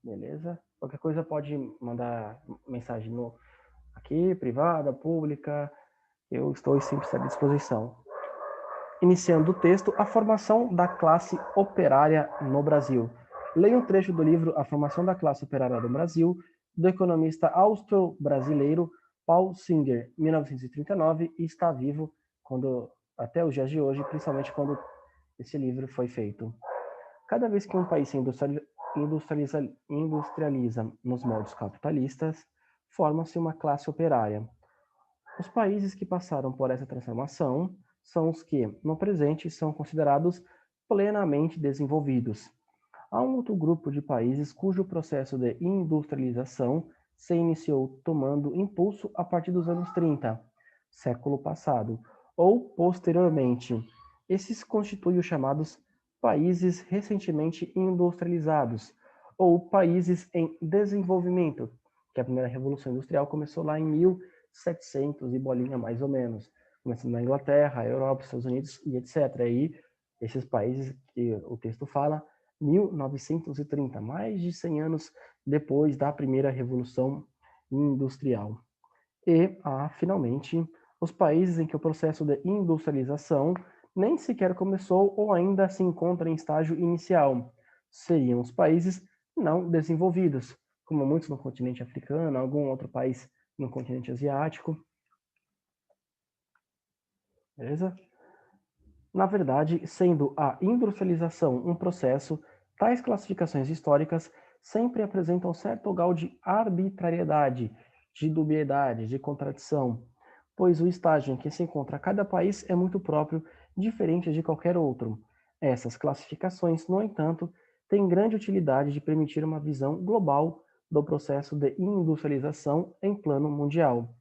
Beleza? Qualquer coisa pode mandar mensagem aqui, privada, pública. Eu estou sempre à disposição. Iniciando o texto, a formação da classe operária no Brasil. Leia um trecho do livro A Formação da Classe Operária no Brasil, do economista austro-brasileiro Paul Singer, 1939, e está vivo até os dias de hoje, principalmente quando esse livro foi feito. Cada vez que um país se industrializa nos moldes capitalistas, forma-se uma classe operária. Os países que passaram por essa transformação são os que, no presente, são considerados plenamente desenvolvidos. Há um outro grupo de países cujo processo de industrialização se iniciou tomando impulso a partir dos anos 30, século passado, ou posteriormente. Esses constituem os chamados países recentemente industrializados, ou países em desenvolvimento, que a primeira revolução industrial começou lá em 1700 e bolinha mais ou menos, começando na Inglaterra, Europa, Estados Unidos e etc. Aí, esses países que o texto fala, 1930, mais de 100 anos depois da primeira revolução industrial. E, finalmente, os países em que o processo de industrialização nem sequer começou ou ainda se encontra em estágio inicial. Seriam os países não desenvolvidos, como muitos no continente africano, algum outro país no continente asiático. Beleza? Na verdade, sendo a industrialização um processo, tais classificações históricas sempre apresentam certo grau de arbitrariedade, de dubiedade, de contradição, pois o estágio em que se encontra cada país é muito próprio, diferente de qualquer outro. Essas classificações, no entanto, têm grande utilidade de permitir uma visão global do processo de industrialização em plano mundial.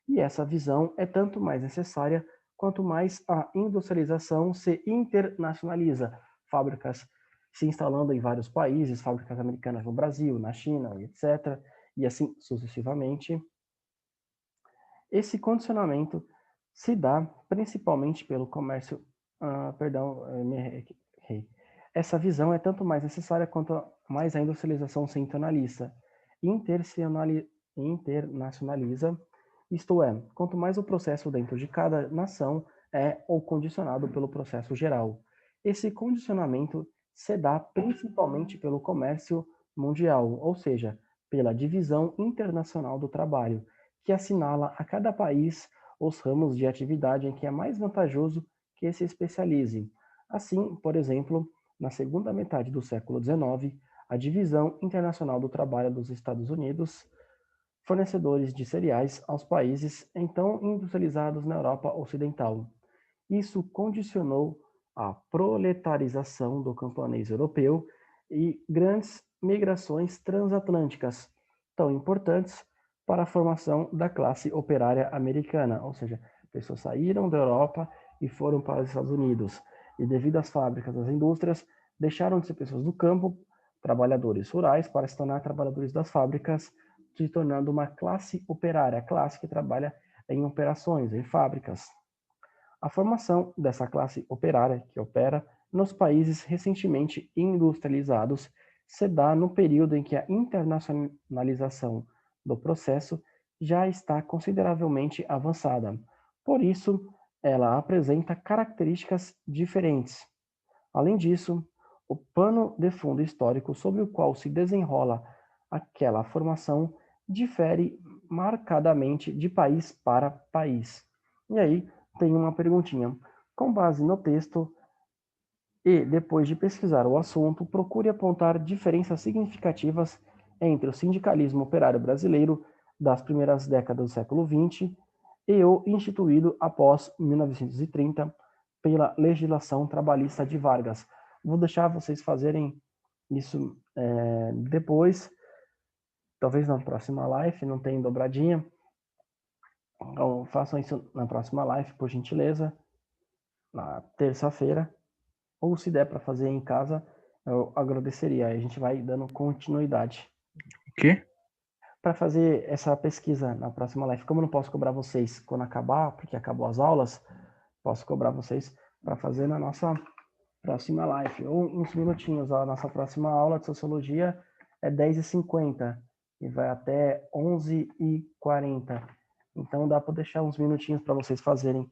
E essa visão é tanto mais necessária quanto mais a industrialização se internacionaliza. Fábricas se instalando em vários países, fábricas americanas no Brasil, na China, etc. E assim sucessivamente. Esse condicionamento se dá principalmente pelo comércio. Essa visão é tanto mais necessária quanto mais a industrialização se internacionaliza, isto é, quanto mais o processo dentro de cada nação é ou condicionado pelo processo geral. Esse condicionamento se dá principalmente pelo comércio mundial, ou seja, pela divisão internacional do trabalho, que assinala a cada país os ramos de atividade em que é mais vantajoso que se especialize. Assim, por exemplo, na segunda metade do século XIX, a divisão internacional do trabalho dos Estados Unidos, fornecedores de cereais aos países então industrializados na Europa Ocidental. Isso condicionou a proletarização do camponês europeu e grandes migrações transatlânticas, tão importantes para a formação da classe operária americana, ou seja, pessoas saíram da Europa e foram para os Estados Unidos. E devido às fábricas, às indústrias, deixaram de ser pessoas do campo, trabalhadores rurais, para se tornar trabalhadores das fábricas, se tornando uma classe operária, classe que trabalha em operações, em fábricas. A formação dessa classe operária, que opera nos países recentemente industrializados, se dá no período em que a internacionalização do processo já está consideravelmente avançada. Por isso, ela apresenta características diferentes. Além disso, o pano de fundo histórico sobre o qual se desenrola aquela formação difere marcadamente de país para país. E aí, tem uma perguntinha. Com base no texto e depois de pesquisar o assunto, procure apontar diferenças significativas entre o sindicalismo operário brasileiro das primeiras décadas do século XX e o instituído após 1930 pela legislação trabalhista de Vargas. Vou deixar vocês fazerem isso depois, talvez na próxima live, não tem dobradinha. Então, façam isso na próxima live, por gentileza, na terça-feira, ou se der para fazer em casa, eu agradeceria. Aí a gente vai dando continuidade. O quê? Para fazer essa pesquisa na próxima live, como eu não posso cobrar vocês quando acabar, porque acabou as aulas, posso cobrar vocês para fazer na nossa próxima live, ou uns minutinhos, a nossa próxima aula de sociologia é 10h50 e vai até 11h40. Então dá para deixar uns minutinhos para vocês fazerem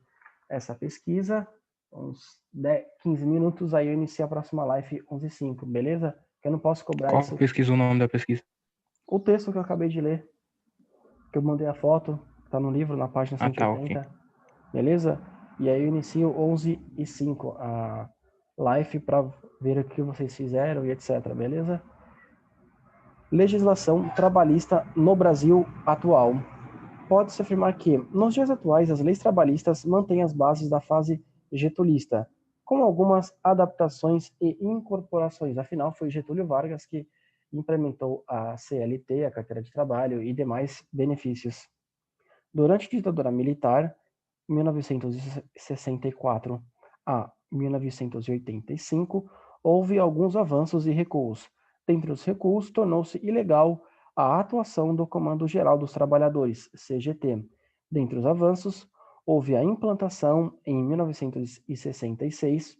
essa pesquisa, uns 10, 15 minutos, aí eu inicio a próxima live 11h05, beleza? Eu não posso cobrar Qual isso. pesquisa, o nome da pesquisa? O texto que eu acabei de ler, que eu mandei a foto, tá no livro, na página Ah, tá, 180, ok. beleza? E aí eu inicio 11h05 a live para ver o que vocês fizeram e etc, beleza? Legislação trabalhista no Brasil atual. Pode-se afirmar que, nos dias atuais, as leis trabalhistas mantêm as bases da fase getulista, com algumas adaptações e incorporações. Afinal, foi Getúlio Vargas que implementou a CLT, a carteira de trabalho e demais benefícios. Durante a ditadura militar, 1964 a 1985, houve alguns avanços e recuos. Dentre os recuos, tornou-se ilegal a atuação do Comando Geral dos Trabalhadores, CGT. Dentre os avanços, houve a implantação, em 1966,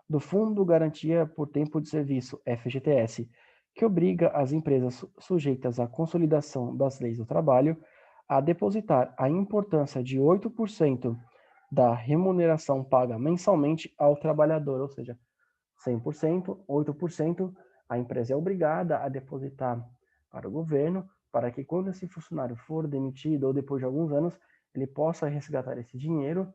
do Fundo Garantia por Tempo de Serviço, FGTS, que obriga as empresas sujeitas à consolidação das leis do trabalho a depositar a importância de 8% da remuneração paga mensalmente ao trabalhador, ou seja, 100%, 8%, a empresa é obrigada a depositar para o governo, para que quando esse funcionário for demitido ou depois de alguns anos, ele possa resgatar esse dinheiro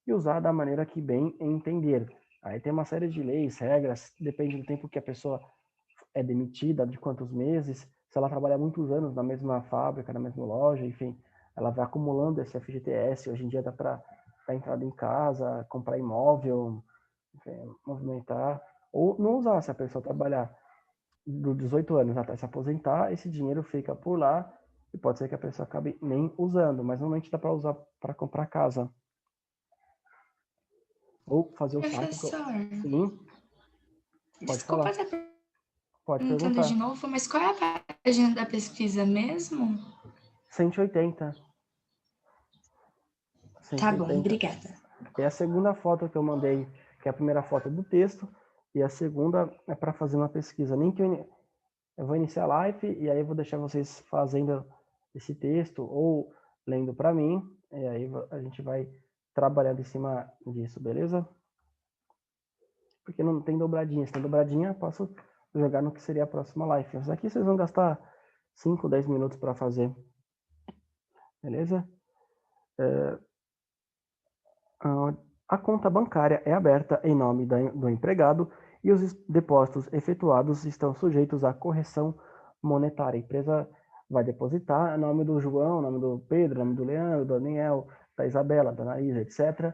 e usar da maneira que bem entender. Aí tem uma série de leis, regras, depende do tempo que a pessoa é demitida, de quantos meses, se ela trabalha muitos anos na mesma fábrica, na mesma loja, enfim, ela vai acumulando esse FGTS. Hoje em dia dá para dar entrada em casa, comprar imóvel, enfim, movimentar, ou não usar, se a pessoa trabalhar dos 18 anos até se aposentar, esse dinheiro fica por lá e pode ser que a pessoa acabe nem usando, mas normalmente dá para usar para comprar casa. Ou fazer o saque. Professor, Sim, pode desculpa falar. estar Pode perguntando de perguntar. novo, mas qual é a página da pesquisa mesmo? 180. Tá bom, 180. obrigada. É a segunda foto que eu mandei, que é a primeira foto do texto, e a segunda é para fazer uma pesquisa. Nem que eu vou iniciar a live e aí eu vou deixar vocês fazendo esse texto ou lendo para mim, e aí a gente vai trabalhando em cima disso, beleza? Porque não tem dobradinha. Se tem dobradinha, eu posso jogar no que seria a próxima live. Mas aqui vocês vão gastar 5, 10 minutos para fazer, beleza? A conta bancária é aberta em nome do empregado e os depósitos efetuados estão sujeitos à correção monetária. A empresa vai depositar em nome do João, em nome do Pedro, em nome do Leandro, do Daniel, da Isabela, da Anaísa, etc.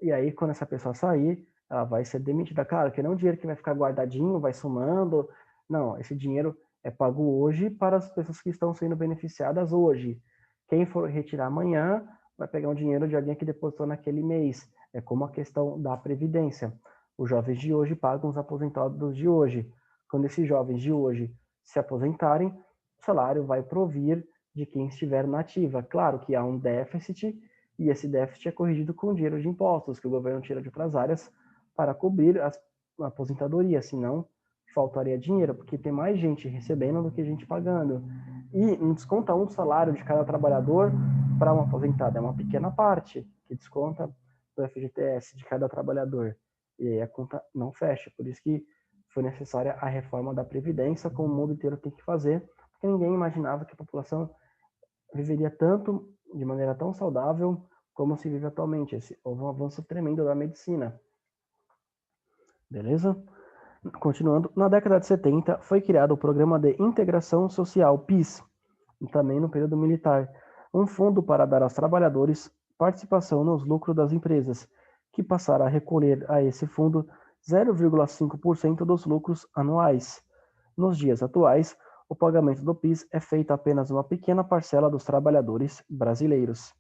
E aí, quando essa pessoa sair, ela vai ser demitida. Claro que não é um dinheiro que vai ficar guardadinho, vai somando. Não, esse dinheiro é pago hoje para as pessoas que estão sendo beneficiadas hoje. Quem for retirar amanhã vai pegar um dinheiro de alguém que depositou naquele mês. É como a questão da previdência. Os jovens de hoje pagam os aposentados de hoje. Quando esses jovens de hoje se aposentarem, o salário vai provir de quem estiver na ativa. Claro que há um déficit e esse déficit é corrigido com dinheiro de impostos que o governo tira de outras áreas para cobrir a aposentadoria, senão faltaria dinheiro, porque tem mais gente recebendo do que gente pagando. E não desconta um salário de cada trabalhador para um aposentado, é uma pequena parte que desconta do FGTS de cada trabalhador. E aí a conta não fecha, por isso que foi necessária a reforma da Previdência, como o mundo inteiro tem que fazer, porque ninguém imaginava que a população viveria tanto, de maneira tão saudável, como se vive atualmente. Houve um avanço tremendo da medicina. Beleza? Continuando, na década de 70 foi criado o Programa de Integração Social, PIS, e também no período militar, um fundo para dar aos trabalhadores participação nos lucros das empresas, que passaram a recolher a esse fundo 0,5% dos lucros anuais. Nos dias atuais, o pagamento do PIS é feito a apenas uma pequena parcela dos trabalhadores brasileiros.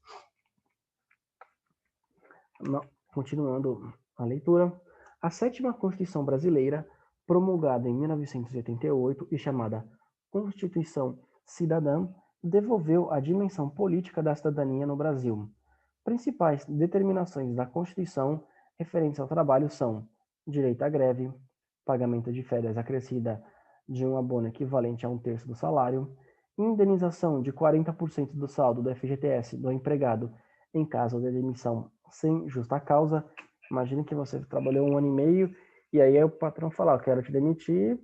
Continuando a leitura, a sétima Constituição Brasileira, promulgada em 1988 e chamada Constituição Cidadã, devolveu a dimensão política da cidadania no Brasil. Principais determinações da Constituição referentes ao trabalho são direito à greve, pagamento de férias acrescida de um abono equivalente a 1/3 do salário, indenização de 40% do saldo do FGTS do empregado em caso de demissão sem justa causa. Imagine que você trabalhou 1 ano e meio e aí o patrão fala, eu quero te demitir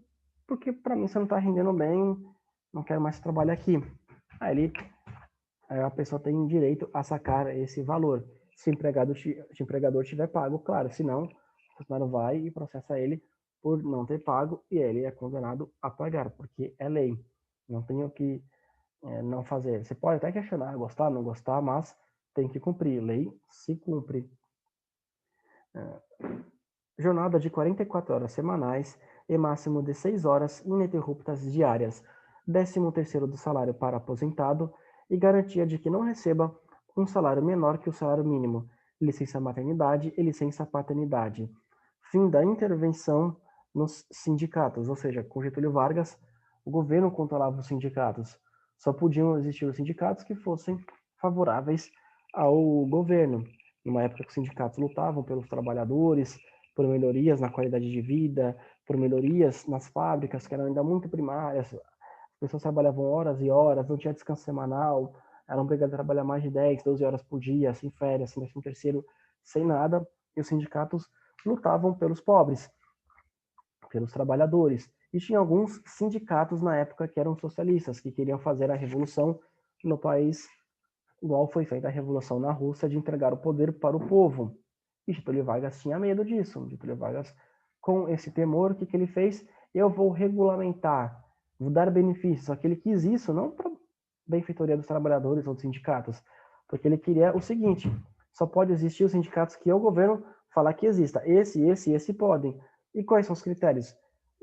porque para mim você não está rendendo bem, não quero mais trabalhar aqui. Aí a pessoa tem direito a sacar esse valor. Se o empregador tiver pago, claro, senão o funcionário vai e processa ele por não ter pago e ele é condenado a pagar, porque é lei. Não tem o que não fazer. Você pode até questionar, gostar, não gostar, mas tem que cumprir. Lei se cumpre. Jornada de 44 horas semanais e máximo de 6 horas ininterruptas diárias. 13º do salário para aposentado e garantia de que não receba um salário menor que o salário mínimo. Licença maternidade e licença paternidade. Fim da intervenção nos sindicatos, ou seja, com Getúlio Vargas, o governo controlava os sindicatos. Só podiam existir os sindicatos que fossem favoráveis ao governo. Numa época que os sindicatos lutavam pelos trabalhadores, por melhorias na qualidade de vida, por melhorias nas fábricas, que eram ainda muito primárias. As pessoas trabalhavam horas e horas, não tinha descanso semanal, eram obrigadas a trabalhar mais de 10, 12 horas por dia, sem férias, sem 13º, sem nada, e os sindicatos lutavam pelos pobres, pelos trabalhadores. E tinha alguns sindicatos na época que eram socialistas, que queriam fazer a revolução no país, igual foi feita a revolução na Rússia, de entregar o poder para o povo. E Getúlio Vargas tinha medo disso. Getúlio Vargas, com esse temor, o que ele fez? Eu vou regulamentar, vou dar benefícios. Só que ele quis isso não para benfeitoria dos trabalhadores ou dos sindicatos, porque ele queria o seguinte, só pode existir os sindicatos que o governo falar que exista. Esse podem. E quais são os critérios?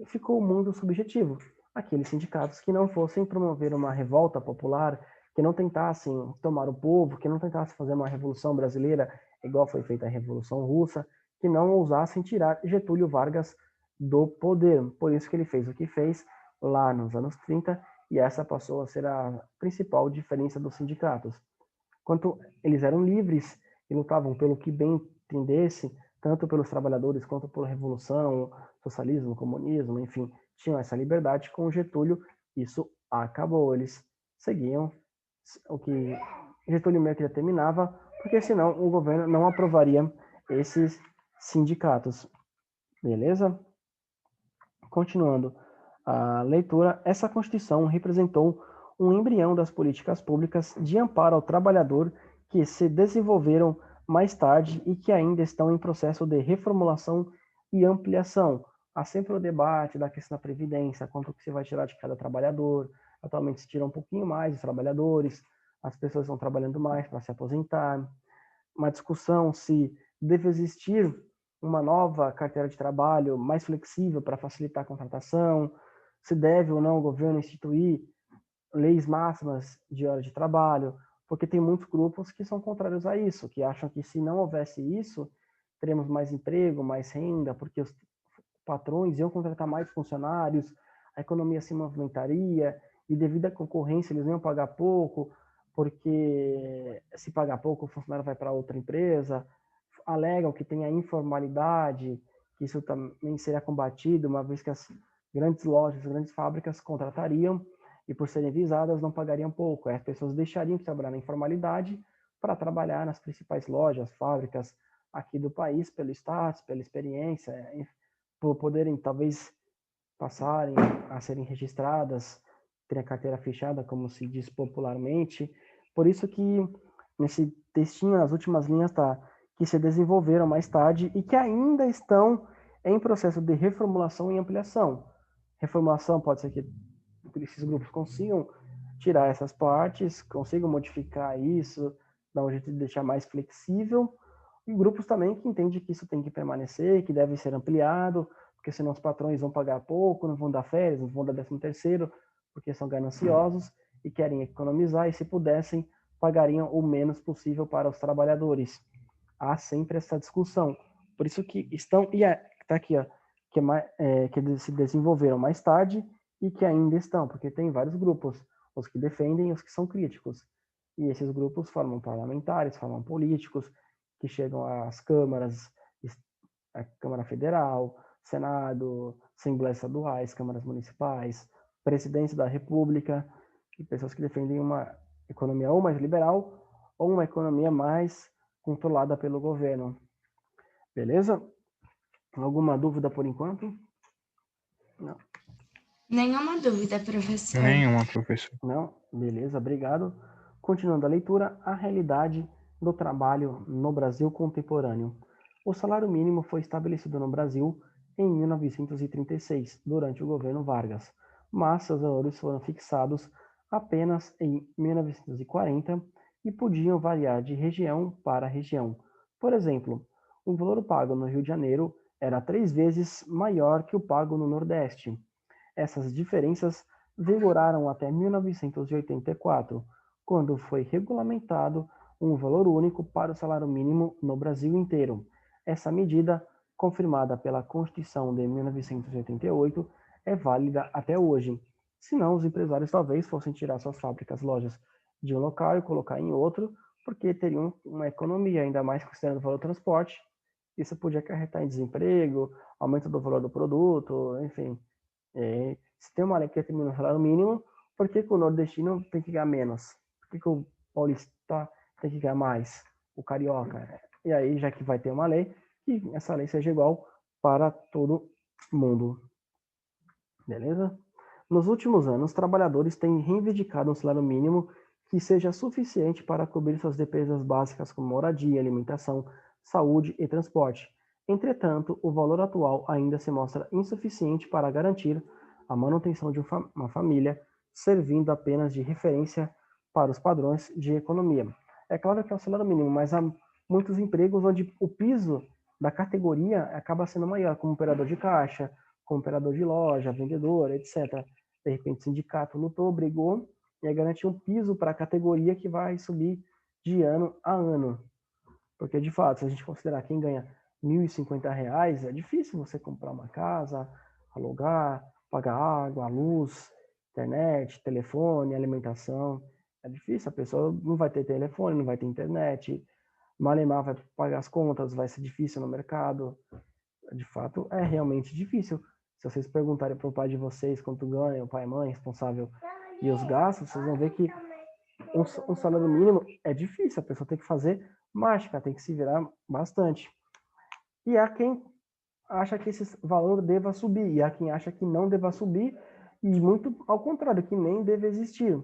Ficou o mundo subjetivo. Aqueles sindicatos que não fossem promover uma revolta popular, que não tentassem tomar o povo, que não tentassem fazer uma revolução brasileira, igual foi feita a Revolução Russa, que não ousassem tirar Getúlio Vargas do poder. Por isso que ele fez o que fez lá nos anos 30, e essa passou a ser a principal diferença dos sindicatos. Quanto eles eram livres e lutavam pelo que bem entendesse, tanto pelos trabalhadores quanto pela revolução, socialismo, comunismo, enfim, tinham essa liberdade. Com Getúlio, isso acabou. Eles seguiam o que Getúlio meio que determinava, porque senão o governo não aprovaria esses sindicatos. Beleza? Continuando a leitura, essa Constituição representou um embrião das políticas públicas de amparo ao trabalhador que se desenvolveram mais tarde e que ainda estão em processo de reformulação e ampliação. Há sempre o debate da questão da previdência, quanto que se vai tirar de cada trabalhador. Atualmente se tira um pouquinho mais dos trabalhadores, as pessoas estão trabalhando mais para se aposentar. Uma discussão se deve existir uma nova carteira de trabalho mais flexível para facilitar a contratação, se deve ou não o governo instituir leis máximas de horas de trabalho, porque tem muitos grupos que são contrários a isso, que acham que se não houvesse isso, teremos mais emprego, mais renda, porque os patrões iam contratar mais funcionários, a economia se movimentaria, e devido à concorrência eles iam pagar pouco, porque se pagar pouco o funcionário vai para outra empresa. Alegam que tem a informalidade, que isso também seria combatido, uma vez que as grandes lojas, as grandes fábricas contratariam e por serem visadas não pagariam pouco. As pessoas deixariam de trabalhar na informalidade para trabalhar nas principais lojas, fábricas aqui do país, pelo status, pela experiência, por poderem talvez passarem a serem registradas, ter a carteira fechada, como se diz popularmente. Por isso que nesse textinho, nas últimas linhas, está que se desenvolveram mais tarde e que ainda estão em processo de reformulação e ampliação. Reformulação pode ser que esses grupos consigam tirar essas partes, consigam modificar isso, dar um jeito de deixar mais flexível, e grupos também que entendem que isso tem que permanecer, que deve ser ampliado, porque senão os patrões vão pagar pouco, não vão dar férias, não vão dar 13º, porque são gananciosos e querem economizar, e se pudessem, pagariam o menos possível para os trabalhadores. Há sempre essa discussão. Por isso que estão, e está aqui, ó, que se desenvolveram mais tarde e que ainda estão, porque tem vários grupos, os que defendem e os que são críticos. E esses grupos formam parlamentares, formam políticos, que chegam às câmaras, a Câmara Federal, Senado, assembleias estaduais, câmaras municipais, presidência da República, e pessoas que defendem uma economia ou mais liberal ou uma economia mais controlada pelo governo. Beleza? Alguma dúvida por enquanto? Não. Nenhuma dúvida, professor. Nenhuma, professor. Não? Beleza, obrigado. Continuando a leitura, a realidade do trabalho no Brasil contemporâneo. O salário mínimo foi estabelecido no Brasil em 1936, durante o governo Vargas, mas seus valores foram fixados apenas em 1940 e podiam variar de região para região. Por exemplo, o valor pago no Rio de Janeiro era 3 vezes maior que o pago no Nordeste. Essas diferenças vigoraram até 1984, quando foi regulamentado um valor único para o salário mínimo no Brasil inteiro. Essa medida, confirmada pela Constituição de 1988, é válida até hoje. Senão, os empresários talvez fossem tirar suas fábricas, lojas de um local e colocar em outro, porque teriam uma economia, ainda mais considerando o valor do transporte. Isso podia acarretar em desemprego, aumento do valor do produto, enfim. Se tem uma lei que determina o salário mínimo, por que o nordestino tem que ganhar menos? Por que o paulista tem que ganhar mais? O carioca? E aí, já que vai ter uma lei, que essa lei seja igual para todo mundo. Beleza? Nos últimos anos, trabalhadores têm reivindicado um salário mínimo que seja suficiente para cobrir suas despesas básicas como moradia, alimentação, saúde e transporte. Entretanto, o valor atual ainda se mostra insuficiente para garantir a manutenção de uma família, servindo apenas de referência para os padrões de economia. É claro que é o salário mínimo, mas há muitos empregos onde o piso da categoria acaba sendo maior, como operador de caixa, como operador de loja, vendedor, etc. De repente, o sindicato lutou, brigou e aí garantiu um piso para a categoria que vai subir de ano a ano. Porque, de fato, se a gente considerar quem ganha R$ 1.050, é difícil você comprar uma casa, alugar, pagar água, luz, internet, telefone, alimentação. É difícil, a pessoa não vai ter telefone, não vai ter internet, malemar vai pagar as contas, vai ser difícil no mercado. De fato, é realmente difícil. Se vocês perguntarem para o pai de vocês quanto ganha, o pai e mãe responsável, e os gastos, vocês vão ver que um salário mínimo é difícil, a pessoa tem que fazer mágica, tem que se virar bastante. E há quem acha que esse valor deva subir, e há quem acha que não deva subir, e muito ao contrário, que nem deve existir.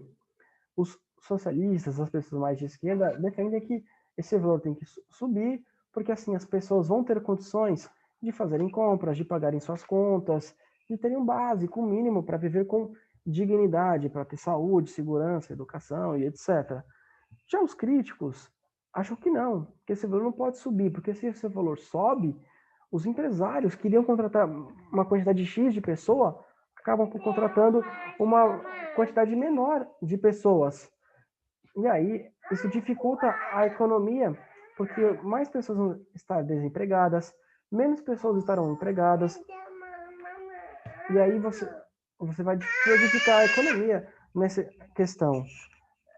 Os socialistas, as pessoas mais de esquerda, defendem que esse valor tem que subir, porque assim as pessoas vão ter condições de fazerem compras, de pagarem suas contas, de terem um básico, um mínimo para viver com dignidade, para ter saúde, segurança, educação e etc. Já os críticos acham que não, que esse valor não pode subir, porque se esse valor sobe, os empresários que iriam contratar uma quantidade X de pessoa acabam contratando uma quantidade menor de pessoas. E aí, isso dificulta a economia, porque mais pessoas vão estar desempregadas, menos pessoas estarão empregadas, e aí você vai prejudicar a economia nessa questão.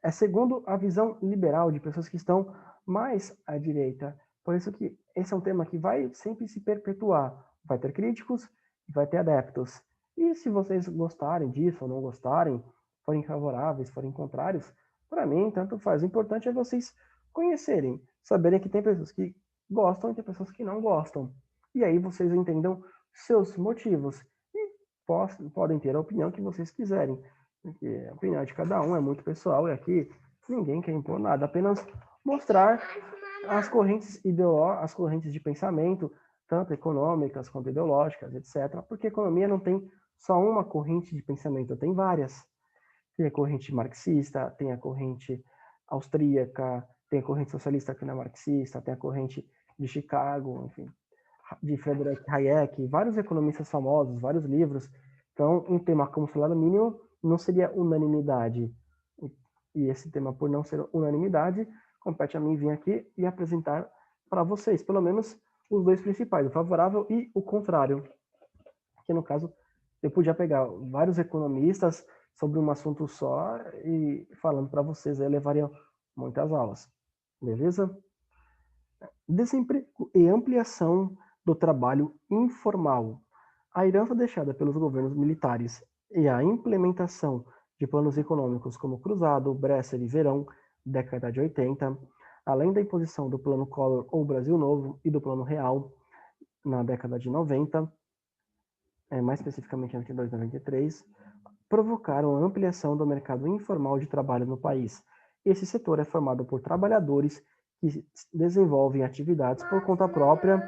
É segundo a visão liberal de pessoas que estão mais à direita. Por isso que esse é um tema que vai sempre se perpetuar. Vai ter críticos e vai ter adeptos. E se vocês gostarem disso ou não gostarem, forem favoráveis, forem contrários, para mim, tanto faz. O importante é vocês conhecerem, saberem que tem pessoas que gostam e tem pessoas que não gostam. E aí vocês entendam seus motivos. E podem ter a opinião que vocês quiserem. Porque a opinião de cada um é muito pessoal e aqui ninguém quer impor nada, apenas mostrar as correntes as correntes de pensamento, tanto econômicas quanto ideológicas, etc. Porque a economia não tem só uma corrente de pensamento, tem várias. Tem a corrente marxista, tem a corrente austríaca, tem a corrente socialista que não é marxista, tem a corrente de Chicago, enfim, de Friedrich Hayek, vários economistas famosos, vários livros. Então, um tema como salário mínimo não seria unanimidade. E esse tema, por não ser unanimidade, compete a mim vir aqui e apresentar para vocês, pelo menos os dois principais, o favorável e o contrário. Que no caso, eu podia pegar vários economistas sobre um assunto só e falando para vocês, aí levaria muitas aulas. Beleza? Desemprego e ampliação do trabalho informal. A herança deixada pelos governos militares e a implementação de planos econômicos como Cruzado, Bresser e Verão, década de 80, além da imposição do Plano Collor ou Brasil Novo e do Plano Real, na década de 90, mais especificamente em 92 e 93, provocaram a ampliação do mercado informal de trabalho no país. Esse setor é formado por trabalhadores que desenvolvem atividades por conta própria,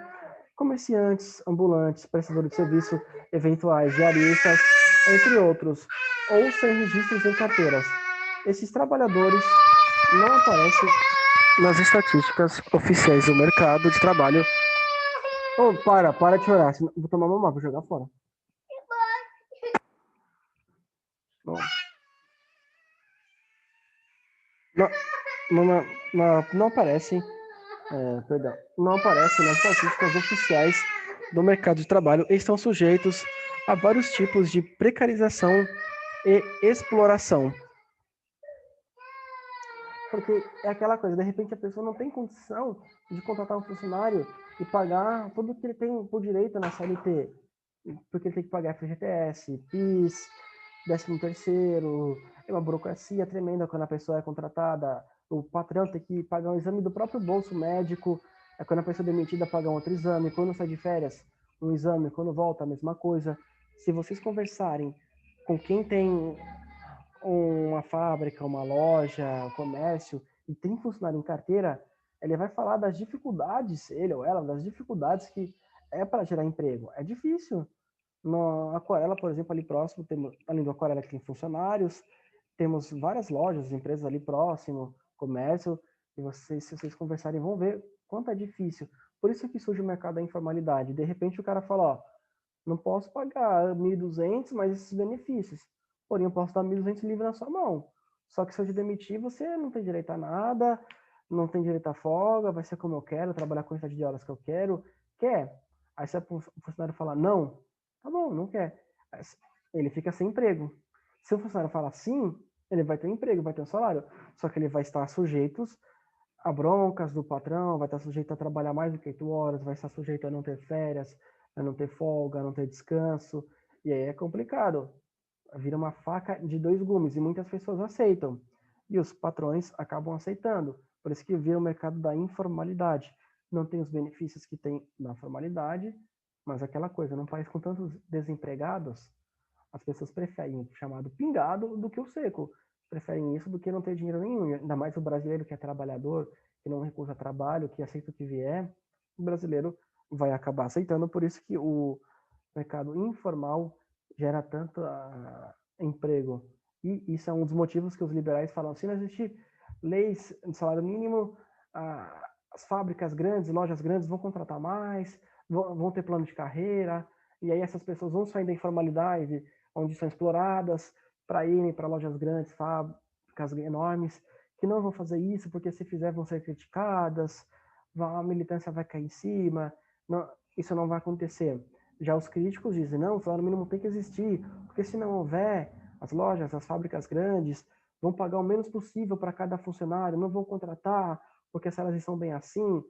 comerciantes, ambulantes, prestadores de serviço, eventuais diaristas, entre outros, ou sem registros em carteiras. Esses trabalhadores não aparecem nas estatísticas oficiais do mercado de trabalho. Oh, para de chorar, senão vou tomar mamar, vou jogar fora. Não, não aparecem, não aparecem nas estatísticas oficiais do mercado de trabalho e estão sujeitos a vários tipos de precarização e exploração. Porque é aquela coisa, de repente a pessoa não tem condição de contratar um funcionário e pagar tudo que ele tem por direito na CLT, porque ele tem que pagar FGTS, PIS, 13º, é uma burocracia tremenda quando a pessoa é contratada, o patrão tem que pagar um exame do próprio bolso médico, quando a pessoa é demitida paga um outro exame, quando sai de férias, um exame, quando volta a mesma coisa. Se vocês conversarem com quem tem uma fábrica, uma loja, um comércio, e tem funcionário em carteira, ele vai falar das dificuldades, ele ou ela, das dificuldades que é para gerar emprego. É difícil. Na Aquarela, por exemplo, ali próximo, temos, além do Aquarela que tem funcionários, temos várias lojas, empresas ali próximo, comércio, e vocês, se vocês conversarem, vão ver quanto é difícil. Por isso que surge o mercado da informalidade. De repente o cara fala, ó, não posso pagar 1.200, mas esses benefícios. Porém, eu posso dar 1.200 livre na sua mão. Só que se eu te demitir, você não tem direito a nada, não tem direito a folga, vai ser como eu quero, trabalhar a quantidade de horas que eu quero. Quer? Aí se o funcionário falar não, tá bom, não quer. Ele fica sem emprego. Se o funcionário falar sim, ele vai ter um emprego, vai ter um salário. Só que ele vai estar sujeito a broncas do patrão, vai estar sujeito a trabalhar mais do que 8 horas, vai estar sujeito a não ter férias, a não ter folga, a não ter descanso. E aí é complicado. Vira uma faca de dois gumes e muitas pessoas aceitam. E os patrões acabam aceitando. Por isso que vira o mercado da informalidade. Não tem os benefícios que tem na formalidade, mas aquela coisa, num país com tantos desempregados, as pessoas preferem o chamado pingado do que o seco. Preferem isso do que não ter dinheiro nenhum. Ainda mais o brasileiro que é trabalhador, que não recusa trabalho, que aceita o que vier. O brasileiro vai acabar aceitando. Por isso que o mercado informal gera tanto emprego. E isso é um dos motivos que os liberais falam: se não existir leis de salário mínimo, as fábricas grandes, lojas grandes vão contratar mais, vão ter plano de carreira, e aí essas pessoas vão sair da informalidade, onde são exploradas, para irem para lojas grandes, fábricas enormes, que não vão fazer isso, porque se fizer vão ser criticadas, a militância vai cair em cima, não, isso não vai acontecer. Já os críticos dizem, não, o salário mínimo tem que existir, porque se não houver, as lojas, as fábricas grandes vão pagar o menos possível para cada funcionário, não vão contratar, porque se elas estão bem assim,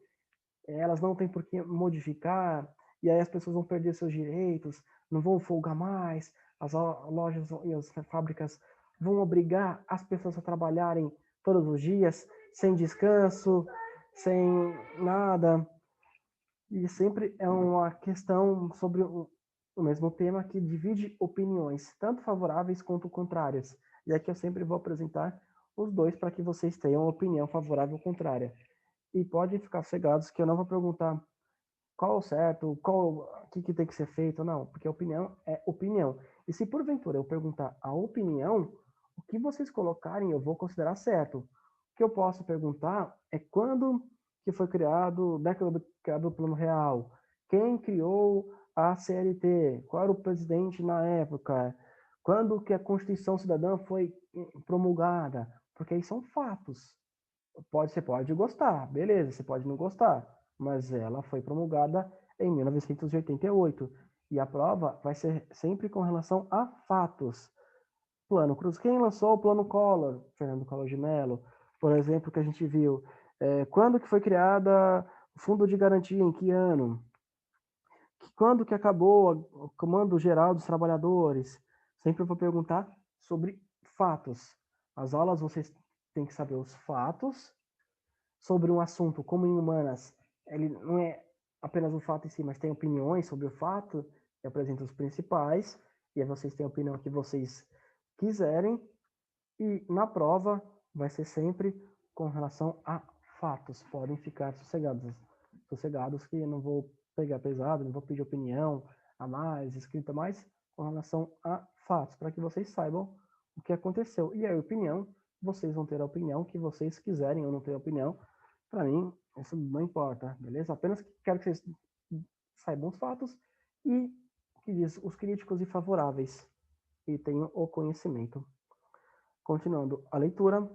elas não têm por que modificar, e aí as pessoas vão perder seus direitos, não vão folgar mais, as lojas e as fábricas vão obrigar as pessoas a trabalharem todos os dias, sem descanso, sem nada. E sempre é uma questão sobre o mesmo tema que divide opiniões, tanto favoráveis quanto contrárias. E aqui eu sempre vou apresentar os dois para que vocês tenham uma opinião favorável ou contrária. E podem ficar cegados que eu não vou perguntar qual o certo, o que tem que ser feito, não, porque a opinião é opinião. E se porventura eu perguntar a opinião, o que vocês colocarem eu vou considerar certo. O que eu posso perguntar é quando que foi criado, década criado o Plano Real, quem criou a CLT, qual era o presidente na época, quando que a Constituição Cidadã foi promulgada, porque aí são fatos. Você pode gostar, beleza, você pode não gostar, mas ela foi promulgada em 1988. E a prova vai ser sempre com relação a fatos. Plano Cruz, quem lançou o Plano Collor? Fernando Collor de Mello. Por exemplo, que a gente viu. Quando que foi criada o Fundo de Garantia? Em que ano? Quando que acabou o comando geral dos trabalhadores? Sempre vou perguntar sobre fatos. As aulas vocês têm que saber os fatos sobre um assunto, como em humanas, ele não é apenas o fato em si, mas tem opiniões sobre o fato, e apresenta os principais, e aí vocês têm a opinião que vocês quiserem, e na prova vai ser sempre com relação a fatos. Podem ficar sossegados que eu não vou pegar pesado, não vou pedir opinião a mais, escrita a mais, com relação a fatos, para que vocês saibam o que aconteceu. E a opinião, vocês vão ter a opinião que vocês quiserem ou não ter a opinião. Para mim, isso não importa, beleza? Apenas quero que vocês saibam os fatos e que diz os críticos e favoráveis e tenham o conhecimento. Continuando a leitura,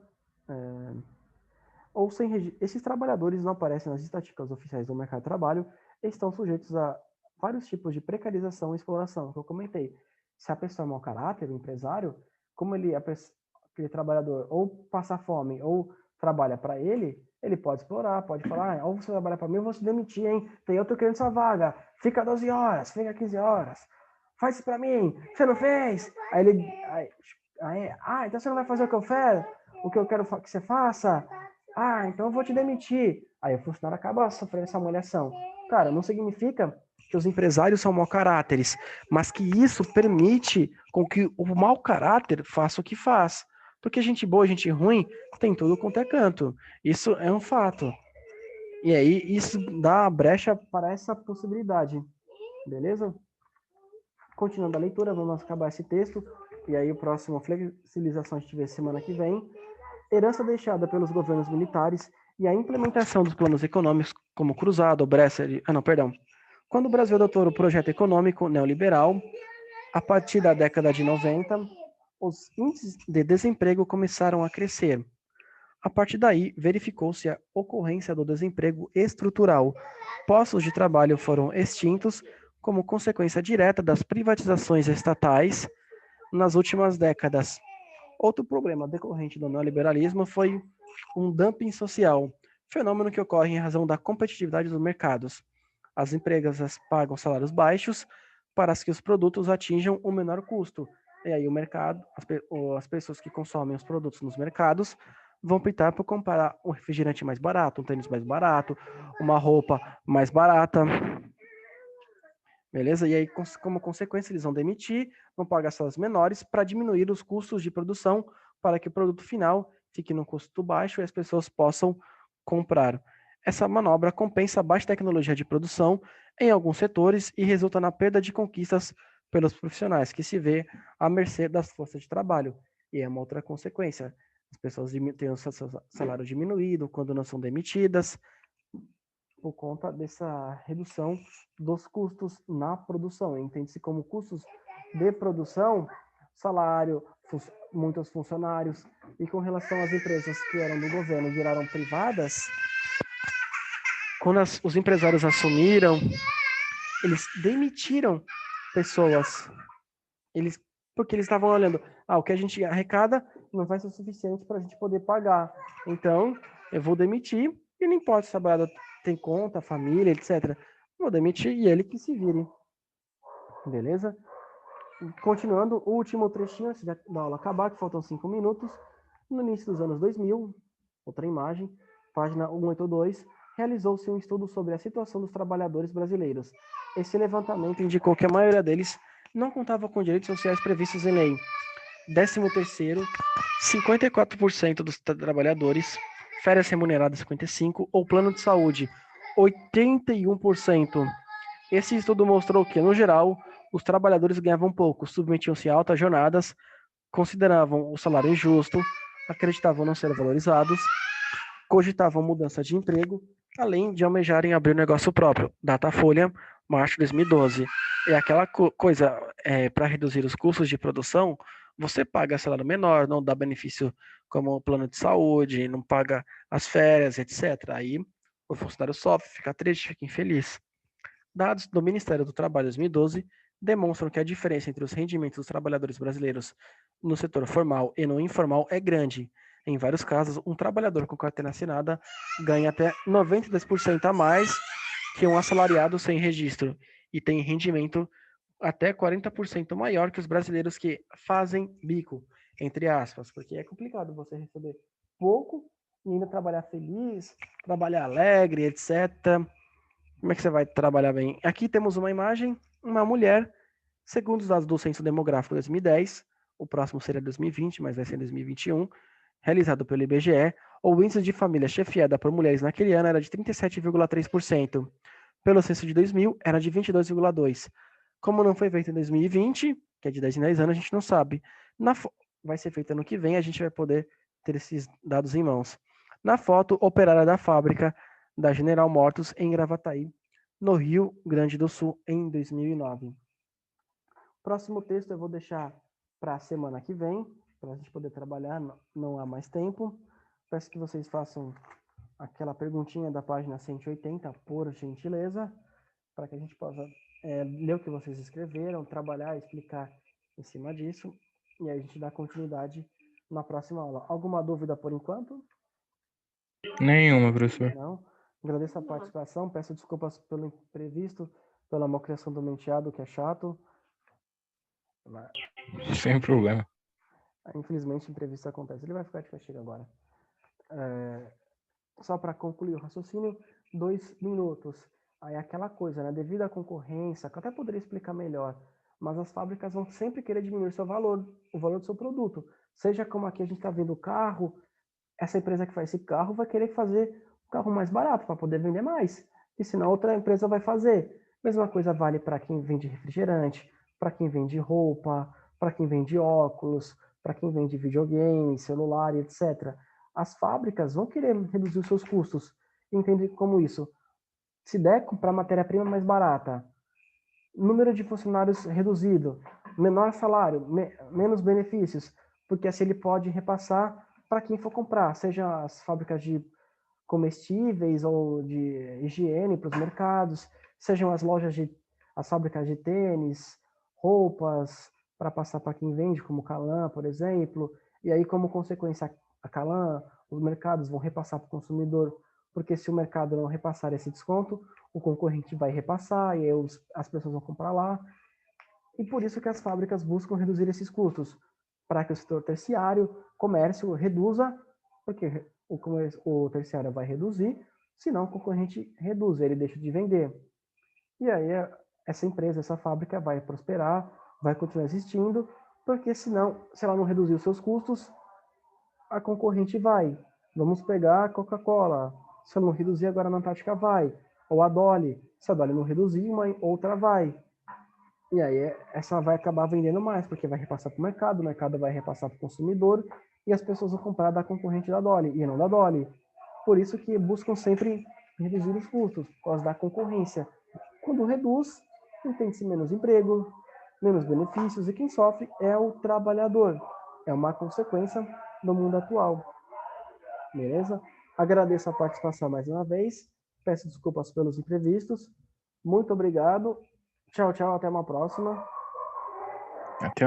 esses trabalhadores não aparecem nas estatísticas oficiais do mercado de trabalho e estão sujeitos a vários tipos de precarização e exploração, que eu comentei. Se a pessoa é mau caráter, o empresário, como aquele trabalhador ou passa fome ou trabalha para ele, ele pode explorar, pode falar, ou você trabalha para mim, eu vou te demitir, hein? Tem outro querendo sua vaga, fica 12 horas, fica 15 horas, faz isso para mim, você não fez? Então você não vai fazer o que eu quero que você faça? Então eu vou te demitir. Aí o funcionário acaba sofrendo essa humilhação. Cara, não significa que os empresários são mau caráteres, mas que isso permite com que o mau caráter faça o que faz. Porque gente boa, gente ruim, tem tudo quanto é canto. Isso é um fato. E aí, isso dá brecha para essa possibilidade. Beleza? Continuando a leitura, vamos acabar esse texto. E aí, o próximo flexibilização a gente vê semana que vem. Herança deixada pelos governos militares e a implementação dos planos econômicos como Cruzado, Bresser... Quando o Brasil adotou o projeto econômico neoliberal, a partir da década de 90, os índices de desemprego começaram a crescer. A partir daí, verificou-se a ocorrência do desemprego estrutural. Postos de trabalho foram extintos como consequência direta das privatizações estatais nas últimas décadas. Outro problema decorrente do neoliberalismo foi um dumping social, fenômeno que ocorre em razão da competitividade dos mercados. As empresas pagam salários baixos para que os produtos atinjam o menor custo. E aí o mercado, as pessoas que consomem os produtos nos mercados vão optar por comprar um refrigerante mais barato, um tênis mais barato, uma roupa mais barata. Beleza? E aí, como consequência, eles vão demitir, vão pagar salários menores para diminuir os custos de produção para que o produto final fique num custo baixo e as pessoas possam comprar. Essa manobra compensa a baixa tecnologia de produção em alguns setores e resulta na perda de conquistas pelos profissionais, que se vê à mercê das forças de trabalho. E é uma outra consequência. As pessoas têm o seu salário diminuído quando não são demitidas, por conta dessa redução dos custos na produção. Entende-se como custos de produção, salário, muitos funcionários, e com relação às empresas que eram do governo e viraram privadas, quando os empresários assumiram, eles demitiram pessoas, porque eles estavam olhando, o que a gente arrecada não vai ser o suficiente para a gente poder pagar, então eu vou demitir, e não importa se o trabalhador tem conta, família, etc. Vou demitir e ele que se vire. Beleza? Continuando, o último trechinho antes da aula acabar, que faltam 5 minutos. No início dos anos 2000, outra imagem, página 182, realizou-se um estudo sobre a situação dos trabalhadores brasileiros. Esse levantamento indicou que a maioria deles não contava com direitos sociais previstos em lei. 13º, 54% dos trabalhadores, férias remuneradas 55%, ou plano de saúde 81%. Esse estudo mostrou que, no geral, os trabalhadores ganhavam pouco, submetiam-se a altas jornadas, consideravam o salário injusto, acreditavam não ser valorizados, cogitavam mudança de emprego, além de almejarem abrir um negócio próprio. Datafolha, março de 2012. É aquela coisa, para reduzir os custos de produção, você paga salário menor, não dá benefício como o plano de saúde, não paga as férias, etc. Aí o funcionário sofre, fica triste, fica infeliz. Dados do Ministério do Trabalho 2012 demonstram que a diferença entre os rendimentos dos trabalhadores brasileiros no setor formal e no informal é grande. Em vários casos, um trabalhador com carteira assinada ganha até 92% a mais que um assalariado sem registro. e tem rendimento até 40% maior que os brasileiros que fazem bico, entre aspas, porque é complicado você receber pouco e ainda trabalhar feliz, trabalhar alegre, etc. Como é que você vai trabalhar bem? Aqui temos uma imagem, uma mulher, segundo os dados do Censo Demográfico 2010, o próximo seria 2020, mas vai ser 2021, realizado pelo IBGE, o índice de família chefiada por mulheres naquele ano era de 37,3%. Pelo censo de 2000, era de 22,2%. Como não foi feito em 2020, que é de 10 em 10 anos, a gente não sabe. Vai ser feito ano que vem, a gente vai poder ter esses dados em mãos. Na foto, operária da fábrica da General Motors em Gravataí, no Rio Grande do Sul, em 2009. Próximo texto eu vou deixar para a semana que vem, para a gente poder trabalhar, não há mais tempo. Peço que vocês façam aquela perguntinha da página 180, por gentileza, para que a gente possa ler o que vocês escreveram, trabalhar, explicar em cima disso, e aí a gente dá continuidade na próxima aula. Alguma dúvida por enquanto? Nenhuma, professor. Não? Agradeço a participação, peço desculpas pelo imprevisto, pela malcriação do menteado, que é chato. Sem problema. Infelizmente, imprevisto acontece. Ele vai ficar de castigo agora. Só para concluir o raciocínio, 2 minutos. Aí aquela coisa, né? Devido à concorrência, que eu até poderia explicar melhor, mas as fábricas vão sempre querer diminuir seu valor, o valor do seu produto. Seja como aqui a gente está vendo o carro, essa empresa que faz esse carro vai querer fazer o carro mais barato para poder vender mais. E senão outra empresa vai fazer. Mesma coisa vale para quem vende refrigerante, para quem vende roupa, para quem vende óculos, para quem vende videogame, celular, etc. As fábricas vão querer reduzir os seus custos. Entende como isso? Se der para matéria-prima mais barata, número de funcionários reduzido, menor salário, menos benefícios, porque assim ele pode repassar para quem for comprar, seja as fábricas de comestíveis ou de higiene para os mercados, sejam as fábricas de tênis, roupas, para passar para quem vende, como Calan, por exemplo, e aí como consequência a Calan, os mercados vão repassar para o consumidor, porque se o mercado não repassar esse desconto, o concorrente vai repassar e aí as pessoas vão comprar lá. E por isso que as fábricas buscam reduzir esses custos, para que o setor terciário, comércio, reduza, porque o terciário vai reduzir, senão o concorrente reduz, ele deixa de vender. E aí essa empresa, essa fábrica vai prosperar, vai continuar existindo, porque senão, se ela não reduzir os seus custos, a concorrente vai. Vamos pegar a Coca-Cola. Se ela não reduzir, agora na Antártica vai. Ou a Dolly. Se a Dolly não reduzir, uma outra vai. E aí essa vai acabar vendendo mais, porque vai repassar para o mercado vai repassar para o consumidor, e as pessoas vão comprar da concorrente da Dolly, e não da Dolly. Por isso que buscam sempre reduzir os custos, por causa da concorrência. Quando reduz, tem-se menos emprego, menos benefícios, e quem sofre é o trabalhador. É uma consequência do mundo atual. Beleza? Agradeço a participação mais uma vez. Peço desculpas pelos imprevistos. Muito obrigado. Tchau, tchau. Até uma próxima. Até